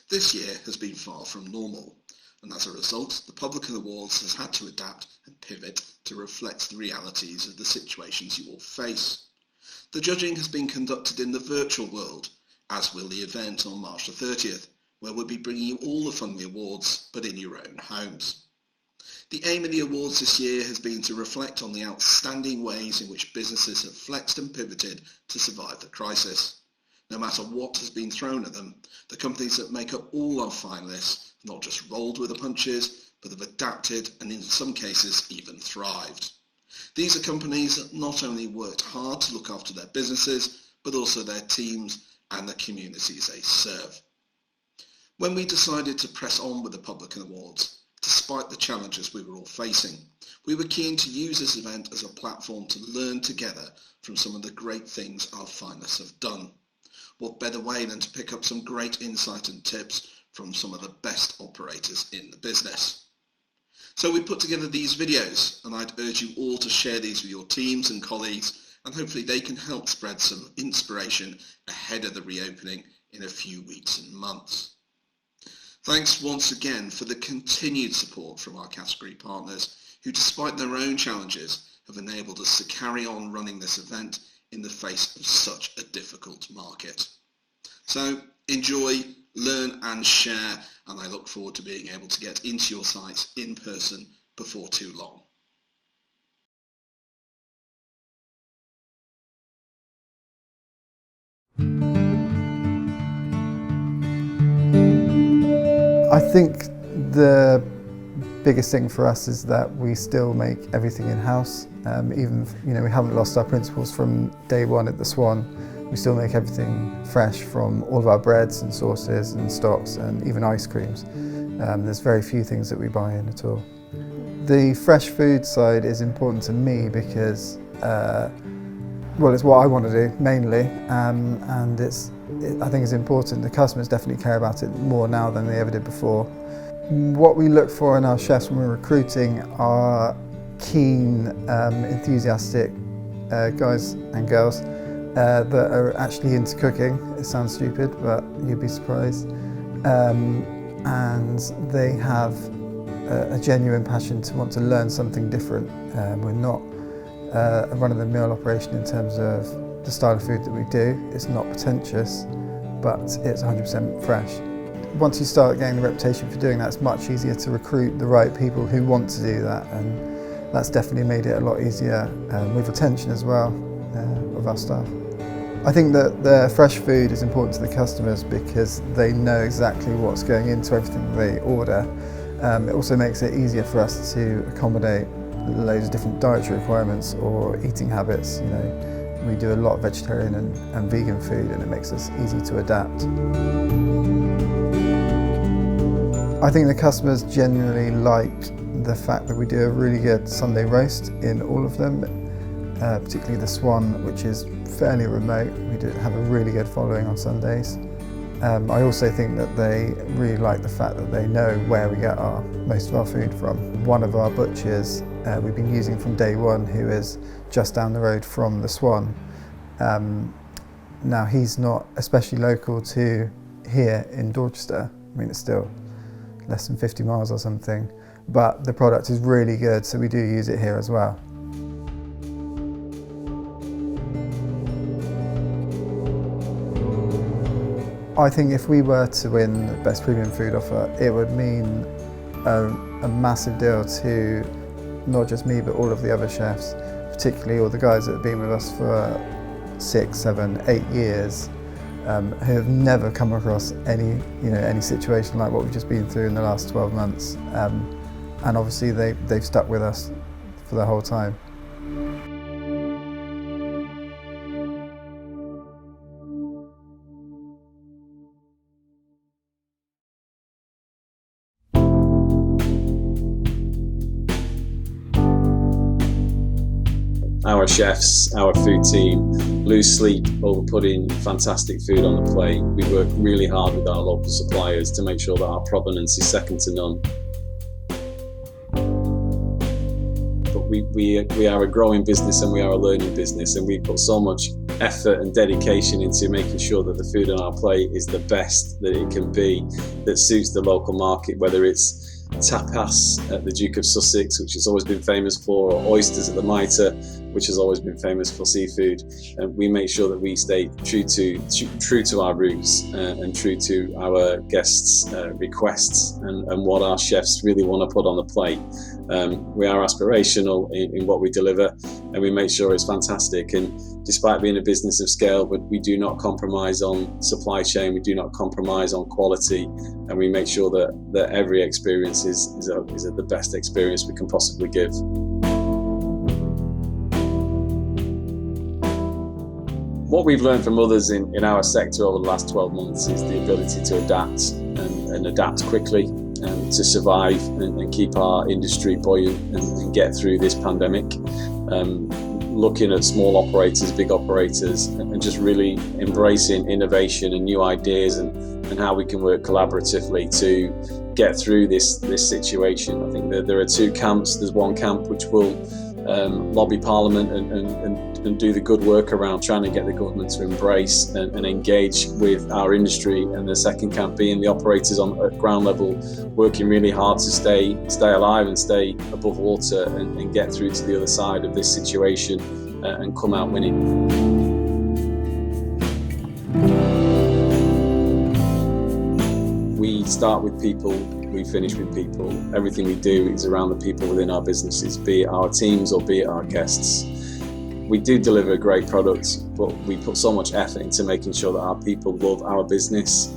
This year has been far from normal, and as a result, the Publican Awards has had to adapt and pivot to reflect the realities of the situations you all face. The judging has been conducted in the virtual world, as will the event on March the 30th, where we'll be bringing you all the fun awards, but in your own homes. The aim of the awards this year has been to reflect on the outstanding ways in which businesses have flexed and pivoted to survive the crisis. No matter what has been thrown at them, the companies that make up all our finalists have not just rolled with the punches, but have adapted and in some cases even thrived. These are companies that not only worked hard to look after their businesses, but also their teams and the communities they serve. When we decided to press on with the Publican Awards, despite the challenges we were all facing, we were keen to use this event as a platform to learn together from some of the great things our finalists have done. What better way than to pick up some great insight and tips from some of the best operators in the business. So we put together these videos, and I'd urge you all to share these with your teams and colleagues, and hopefully they can help spread some inspiration ahead of the reopening in a few weeks and months. Thanks once again for the continued support from our category partners, who despite their own challenges have enabled us to carry on running this event in the face of such a difficult market. So enjoy, learn and share, and I look forward to being able to get into your sites in person before too long. I think the biggest thing for us is that we still make everything in-house. Even, we haven't lost our principles from day one at the Swan. We still make everything fresh, from all of our breads and sauces and stocks and even ice creams. There's very few things that we buy in at all. The fresh food side is important to me because, it's what I want to do mainly, and I think it's important. The customers definitely care about it more now than they ever did before. What we look for in our chefs when we're recruiting are keen, enthusiastic guys and girls that are actually into cooking. It sounds stupid, but you'd be surprised. And they have a genuine passion to want to learn something different. We're not a run-of-the-mill operation in terms of the style of food that we do. It's not pretentious, but it's 100% fresh. Once you start getting the reputation for doing that, it's much easier to recruit the right people who want to do that, and that's definitely made it a lot easier with retention as well of our staff. I think that the fresh food is important to the customers because they know exactly what's going into everything they order. It also makes it easier for us to accommodate loads of different dietary requirements or eating habits. We do a lot of vegetarian and vegan food, and it makes us easy to adapt. I think the customers genuinely like the fact that we do a really good Sunday roast in all of them, particularly the Swan, which is fairly remote. We do have a really good following on Sundays. I also think that they really like the fact that they know where we get most of our food from. One of our butchers we've been using from day one, who is just down the road from the Swan. Now he's not especially local to here in Dorchester. It's still less than 50 miles or something, but the product is really good, so we do use it here as well. I think if we were to win the Best Premium Food Offer, it would mean a massive deal to not just me, but all of the other chefs, particularly all the guys that have been with us for 6, 7, 8 years, who have never come across any situation like what we've just been through in the last 12 months. And obviously they've stuck with us for the whole time. Our chefs, our food team, lose sleep over putting fantastic food on the plate. We work really hard with our local suppliers to make sure that our provenance is second to none. But we are a growing business and we are a learning business, and we put so much effort and dedication into making sure that the food on our plate is the best that it can be, that suits the local market, whether it's tapas at the Duke of Sussex, which has always been famous for, or oysters at the Mitre, which has always been famous for seafood. And we make sure that we stay true to our roots and true to our guests' requests and what our chefs really want to put on the plate. We are aspirational in what we deliver, and we make sure it's fantastic. And despite being a business of scale, but we do not compromise on supply chain, we do not compromise on quality, and we make sure that every experience is the best experience we can possibly give. What we've learned from others in our sector over the last 12 months is the ability to adapt and adapt quickly and to survive and keep our industry buoyant and get through this pandemic. Looking at small operators, big operators, and just really embracing innovation and new ideas and how we can work collaboratively to get through this situation. I think that there are two camps. There's one camp which will lobby Parliament and do the good work around trying to get the government to embrace and engage with our industry, and the second camp being the operators at ground level, working really hard to stay alive and stay above water and get through to the other side of this situation and come out winning. We start with people, we finish with people. Everything we do is around the people within our businesses, be it our teams or be it our guests. We do deliver a great product, but we put so much effort into making sure that our people love our business.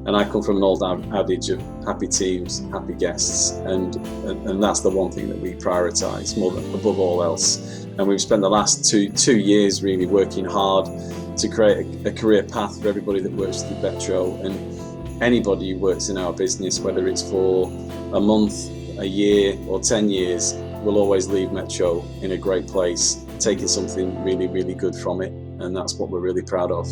And I come from an old adage of happy teams, happy guests, and that's the one thing that we prioritise more than above all else. And we've spent the last two years really working hard to create a career path for everybody that works through Metro, and anybody who works in our business, whether it's for a month, a year or 10 years, will always leave Metro in a great place, taking something really, really good from it, and that's what we're really proud of.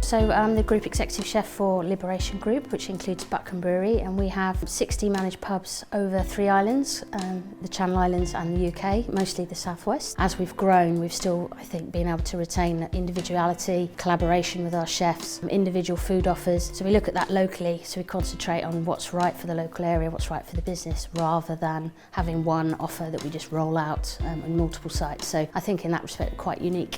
So I'm the Group Executive Chef for Liberation Group, which includes Budweiser Brewery, and we have 60 managed pubs over 3 islands, the Channel Islands and the UK, mostly the Southwest. As we've grown, we've still, I think, been able to retain that individuality, collaboration with our chefs, individual food offers. So we look at that locally, so we concentrate on what's right for the local area, what's right for the business, rather than having one offer that we just roll out on multiple sites. So I think in that respect, quite unique.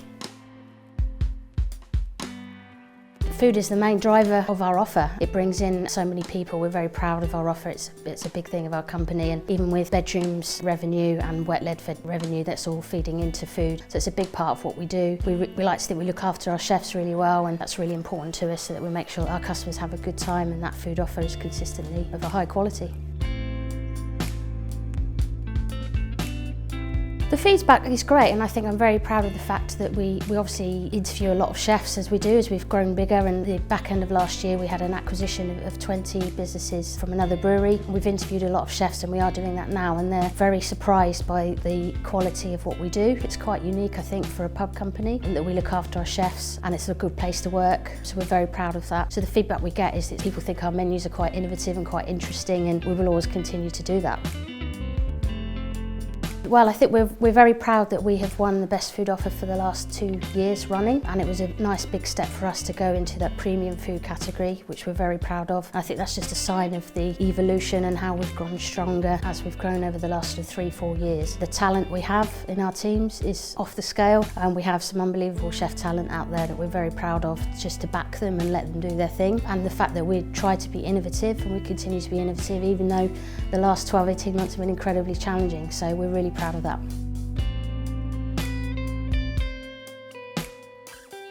Food is the main driver of our offer. It brings in so many people. We're very proud of our offer. It's a big thing of our company, and even with bedrooms revenue and wet lead fed revenue, that's all feeding into food. So it's a big part of what we do. We like to think we look after our chefs really well, and that's really important to us, so that we make sure that our customers have a good time and that food offer is consistently of a high quality. The feedback is great, and I think I'm very proud of the fact that we obviously interview a lot of chefs as we've grown bigger. And the back end of last year we had an acquisition of 20 businesses from another brewery. We've interviewed a lot of chefs, and we are doing that now, and they're very surprised by the quality of what we do. It's quite unique, I think, for a pub company, and that we look after our chefs and it's a good place to work, so we're very proud of that. So the feedback we get is that people think our menus are quite innovative and quite interesting, and we will always continue to do that. Well, I think we're very proud that we have won the best food offer for the last 2 years running, and it was a nice big step for us to go into that premium food category, which we're very proud of. I think that's just a sign of the evolution and how we've grown stronger as we've grown over the last 3-4 years. The talent we have in our teams is off the scale, and we have some unbelievable chef talent out there that we're very proud of, just to back them and let them do their thing. And the fact that we try to be innovative, and we continue to be innovative, even though the last 12-18 months have been incredibly challenging. So we're really proud of that.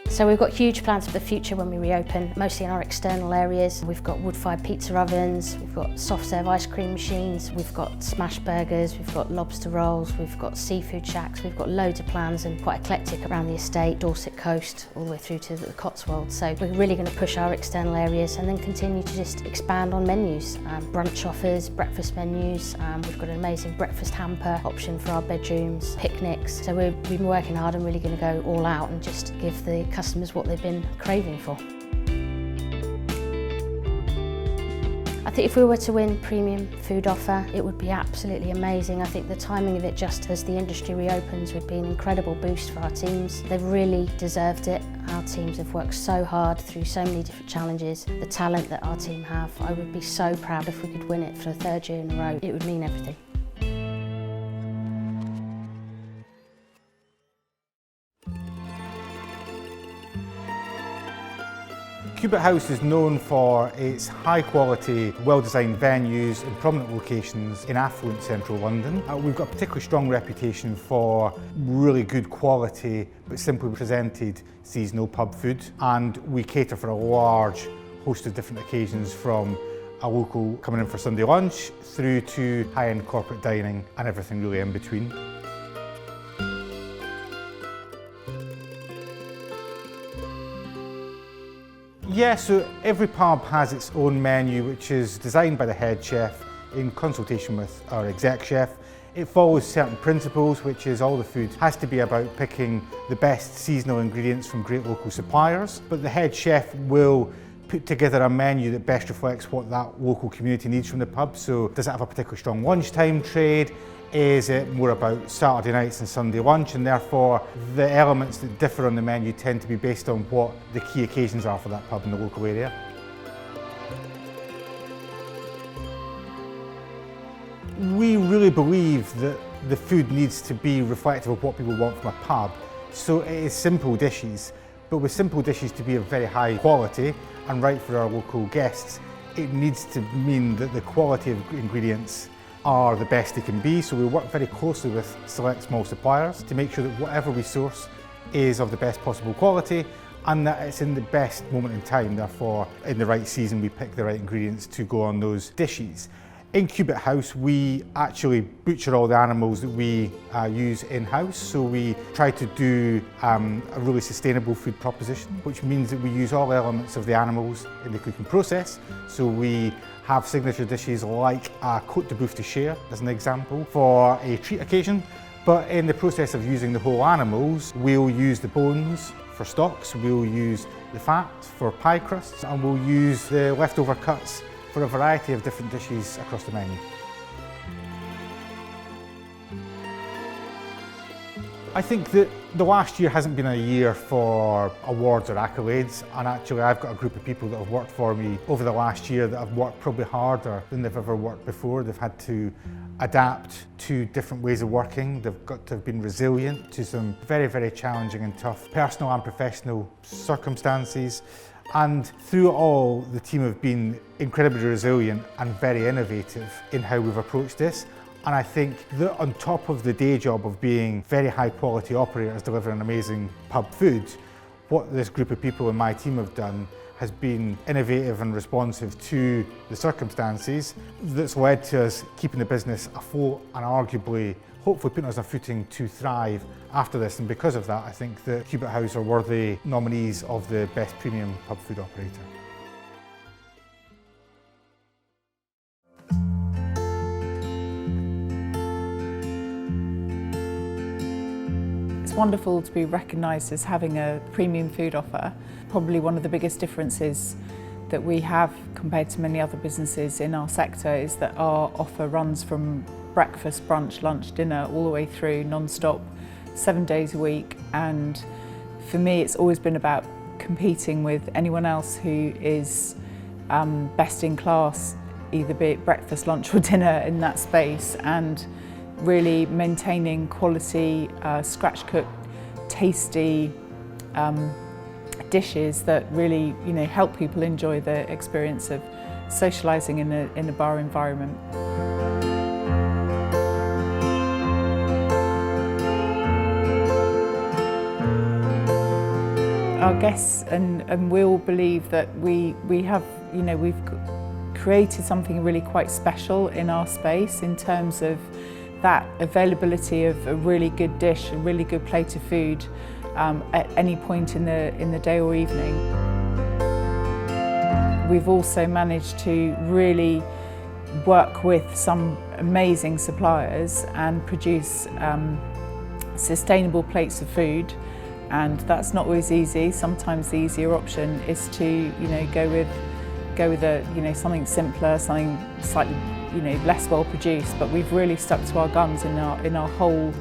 So we've got huge plans for the future when we reopen, mostly in our external areas. We've got wood-fired pizza ovens, we've got soft-serve ice cream machines, we've got smash burgers, we've got lobster rolls, we've got seafood shacks, we've got loads of plans, and quite eclectic around the estate, Dorset coast, all the way through to the Cotswolds. So we're really going to push our external areas and then continue to just expand on menus. Brunch offers, breakfast menus, we've got an amazing breakfast hamper option for our bedrooms, picnics. So we've been working hard and really going to go all out and just give the customers what they've been craving for. I think if we were to win premium food offer, it would be absolutely amazing. I think the timing of it just as the industry reopens would be an incredible boost for our teams. They've really deserved it. Our teams have worked so hard through so many different challenges. The talent that our team have, I would be so proud if we could win it for the third year in a row. It would mean everything. Cubitt House is known for its high quality, well-designed venues in prominent locations in affluent central London. We've got a particularly strong reputation for really good quality but simply presented seasonal pub food, and we cater for a large host of different occasions, from a local coming in for Sunday lunch through to high-end corporate dining and everything really in between. Yeah, so every pub has its own menu, which is designed by the head chef in consultation with our exec chef. It follows certain principles, which is all the food has to be about picking the best seasonal ingredients from great local suppliers, but the head chef will put together a menu that best reflects what that local community needs from the pub. So does it have a particularly strong lunchtime trade? Is it more about Saturday nights and Sunday lunch? And therefore the elements that differ on the menu tend to be based on what the key occasions are for that pub in the local area. We really believe that the food needs to be reflective of what people want from a pub. So it is simple dishes, but with simple dishes to be of very high quality and right for our local guests, it needs to mean that the quality of ingredients are the best they can be. So we work very closely with select small suppliers to make sure that whatever we source is of the best possible quality and that it's in the best moment in time. Therefore, in the right season, we pick the right ingredients to go on those dishes. In Cubitt House, we actually butcher all the animals that we use in-house, so we try to do a really sustainable food proposition, which means that we use all elements of the animals in the cooking process. So we have signature dishes like a côte de boeuf de chair, as an example, for a treat occasion. But in the process of using the whole animals, we'll use the bones for stocks, we'll use the fat for pie crusts, and we'll use the leftover cuts for a variety of different dishes across the menu. I think that the last year hasn't been a year for awards or accolades, and actually I've got a group of people that have worked for me over the last year that have worked probably harder than they've ever worked before. They've had to adapt to different ways of working. They've got to have been resilient to some very, very challenging and tough personal and professional circumstances. And through it all, the team have been incredibly resilient and very innovative in how we've approached this. And I think that on top of the day job of being very high quality operators delivering amazing pub food, what this group of people in my team have done has been innovative and responsive to the circumstances that's led to us keeping the business afloat and arguably hopefully putting us on a footing to thrive after this. And because of that, I think that Cubitt House are worthy nominees of the Best Premium Pub Food Operator. It's wonderful to be recognised as having a premium food offer. Probably one of the biggest differences that we have compared to many other businesses in our sector is that our offer runs from breakfast, brunch, lunch, dinner, all the way through non-stop, 7 days a week. And for me, it's always been about competing with anyone else who is best in class, either be it breakfast, lunch or dinner in that space, and really maintaining quality, scratch-cooked, tasty dishes that really, help people enjoy the experience of socialising in a bar environment. Our guests and we'll believe that we have, we've created something really quite special in our space in terms of that availability of a really good dish, a really good plate of food at any point in the day or evening. We've also managed to really work with some amazing suppliers and produce sustainable plates of food. And that's not always easy. Sometimes the easier option is to, go go with something simpler, something slightly less well produced, but we've really stuck to our guns in our whole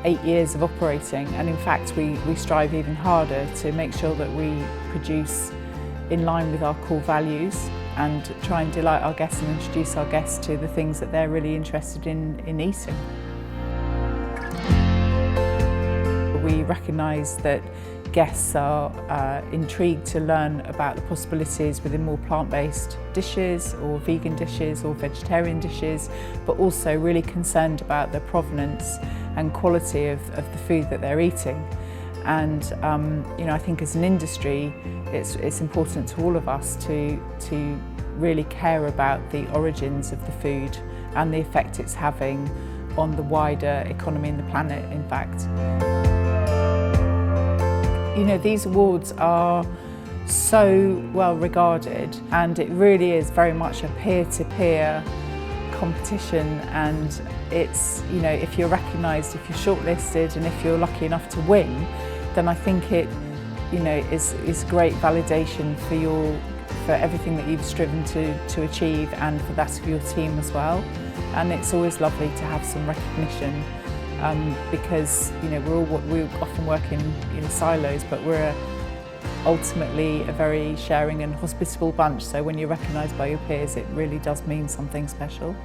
8 years of operating, and in fact we strive even harder to make sure that we produce in line with our core values and try and delight our guests and introduce our guests to the things that they're really interested in eating. We recognise that guests are intrigued to learn about the possibilities within more plant-based dishes or vegan dishes or vegetarian dishes, but also really concerned about the provenance and quality of the food that they're eating. And I think as an industry it's important to all of us to really care about the origins of the food and the effect it's having on the wider economy and the planet, in fact. These awards are so well regarded, and it really is very much a peer-to-peer competition, and it's, if you're recognised, if you're shortlisted and if you're lucky enough to win, then I think it is great validation for everything that you've striven to achieve, and for that of your team as well. And it's always lovely to have some recognition. Because we often work in silos, but we're ultimately a very sharing and hospitable bunch, so when you're recognised by your peers it really does mean something special.